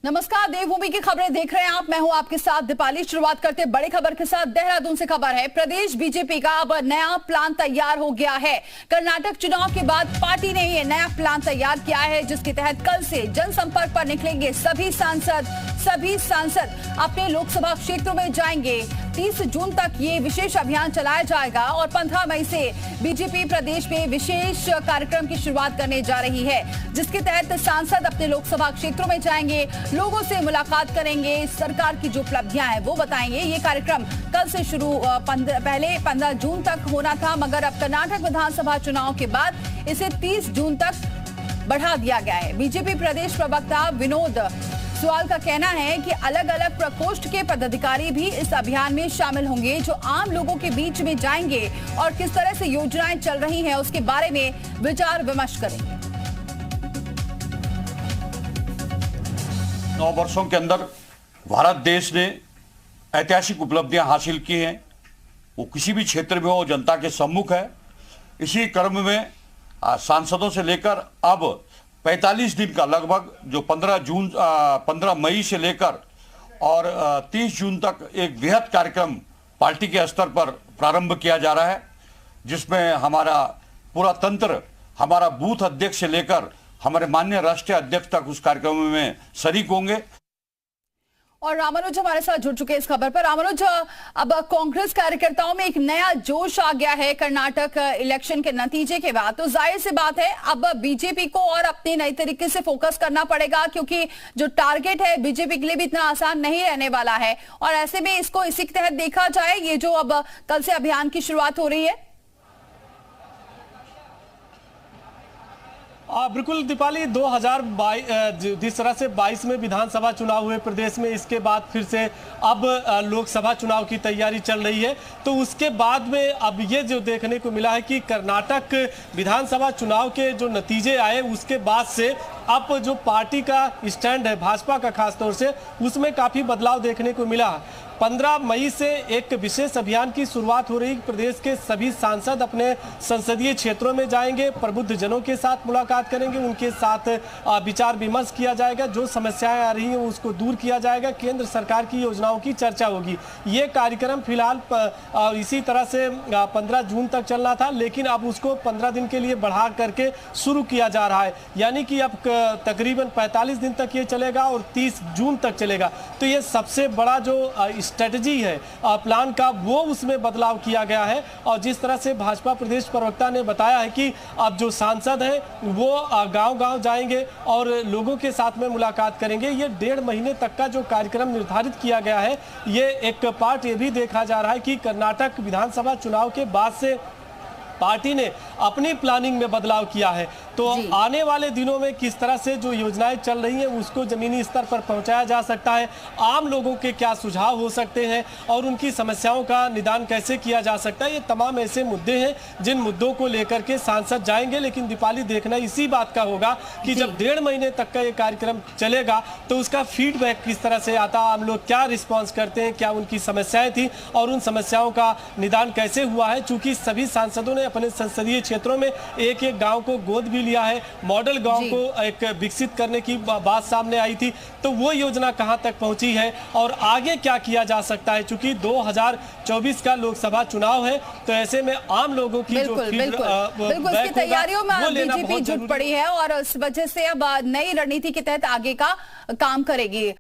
नमस्कार, देवभूमि की खबरें देख रहे हैं आप। मैं हूं आपके साथ दीपाली। शुरुआत करते बड़ी खबर के साथ। देहरादून से खबर है, प्रदेश बीजेपी का अब नया प्लान तैयार हो गया है। कर्नाटक चुनाव के बाद पार्टी ने ये नया प्लान तैयार किया है, जिसके तहत कल से जनसंपर्क पर निकलेंगे सभी सांसद अपने लोकसभा क्षेत्रों में जाएंगे। 30 जून तक ये विशेष अभियान चलाया जाएगा और 15 मई से बीजेपी प्रदेश में विशेष कार्यक्रम की शुरुआत करने जा रही है, जिसके तहत सांसद अपने लोकसभा क्षेत्रों में जाएंगे, लोगों से मुलाकात करेंगे, सरकार की जो उपलब्धियां हैं वो बताएंगे। ये कार्यक्रम कल से शुरू पहले 15 जून तक होना था, मगर अब कर्नाटक विधानसभा चुनाव के बाद इसे 30 जून तक बढ़ा दिया गया है। बीजेपी प्रदेश प्रवक्ता विनोद सुवाल का कहना है कि अलग अलग प्रकोष्ठ के पदाधिकारी भी इस अभियान में शामिल होंगे, जो आम लोगों के बीच में जाएंगे और किस तरह से योजनाएं चल रही हैं उसके बारे में विचार विमर्श करेंगे। 9 वर्षों के अंदर भारत देश ने ऐतिहासिक उपलब्धियां हासिल की हैं। वो किसी भी क्षेत्र में हो, जनता के सम्मुख है। इसी क्रम में सांसदों से लेकर अब 45 दिन का लगभग जो 15 मई से लेकर और 30 जून तक एक बृहद कार्यक्रम पार्टी के स्तर पर प्रारंभ किया जा रहा है, जिसमें हमारा पूरा तंत्र, हमारा बूथ अध्यक्ष से लेकर हमारे माननीय राष्ट्रीय अध्यक्ष तक उस कार्यक्रम में शरीक होंगे। और रामानुज हमारे साथ जुड़ चुके हैं इस खबर पर। रामानुज, अब कांग्रेस कार्यकर्ताओं में एक नया जोश आ गया है कर्नाटक इलेक्शन के नतीजे के बाद, तो जाहिर सी बात है अब बीजेपी को और अपने नए तरीके से फोकस करना पड़ेगा, क्योंकि जो टारगेट है बीजेपी के लिए भी इतना आसान नहीं रहने वाला है। और ऐसे में इसको इसी के तहत देखा जाए, ये जो अब कल से अभियान की शुरुआत हो रही है। बिल्कुल दीपाली, 2022 जिस तरह से 22 में विधानसभा चुनाव हुए प्रदेश में, इसके बाद फिर से अब लोकसभा चुनाव की तैयारी चल रही है। तो उसके बाद में अब ये जो देखने को मिला है कि कर्नाटक विधानसभा चुनाव के जो नतीजे आए, उसके बाद से अब जो पार्टी का स्टैंड है भाजपा का खासतौर से, उसमें काफ़ी बदलाव देखने को मिला। 15 मई से एक विशेष अभियान की शुरुआत हो रही। प्रदेश के सभी सांसद अपने संसदीय क्षेत्रों में जाएंगे, प्रबुद्ध जनों के साथ मुलाकात करेंगे, उनके साथ विचार विमर्श किया जाएगा, जो समस्याएं आ रही हैं उसको दूर किया जाएगा, केंद्र सरकार की योजनाओं की चर्चा होगी। ये कार्यक्रम फिलहाल इसी तरह से 15 जून तक चलना था, लेकिन अब उसको 15 दिन के लिए बढ़ा करके शुरू किया जा रहा है, यानी कि अब तकरीबन 45 दिन तक ये चलेगा और 30 जून तक चलेगा। तो ये सबसे बड़ा जो स्ट्रेटजी है प्लान का, वो उसमें बदलाव किया गया है। और जिस तरह से भाजपा प्रदेश प्रवक्ता ने बताया है कि अब जो सांसद हैं वो गांव-गांव जाएंगे और लोगों के साथ में मुलाकात करेंगे। ये 1.5 महीने तक का जो कार्यक्रम निर्धारित किया गया है, ये एक पार्ट ये भी देखा जा रहा है कि कर्नाटक विधानसभा चुनाव के बाद से पार्टी ने अपनी प्लानिंग में बदलाव किया है। तो आने वाले दिनों में किस तरह से जो योजनाएं चल रही हैं उसको जमीनी स्तर पर पहुंचाया जा सकता है, आम लोगों के क्या सुझाव हो सकते हैं और उनकी समस्याओं का निदान कैसे किया जा सकता है, ये तमाम ऐसे मुद्दे हैं जिन मुद्दों को लेकर के सांसद जाएंगे। लेकिन दीपाली, देखना इसी बात का होगा कि जब 1.5 महीने तक का ये कार्यक्रम चलेगा तो उसका फीडबैक किस तरह से आता, आम लोग क्या रिस्पॉन्स करते हैं, क्या उनकी समस्याएं थी और उन समस्याओं का निदान कैसे हुआ है। चूंकि सभी सांसदों ने अपने संसदीय क्षेत्रों में एक एक गांव को गोद भी लिया है, मॉडल गांव को एक विकसित करने की बात सामने आई थी, तो वो योजना कहां तक पहुंची है और आगे क्या किया जा सकता है। चूंकि 2024 का लोकसभा चुनाव है, तो ऐसे में आम लोगों की जो बिल्कुल इसकी तैयारियों में बीजेपी जुट पड़ी है और इस वजह से अब नई रणनीति के तहत आगे का काम करेगी।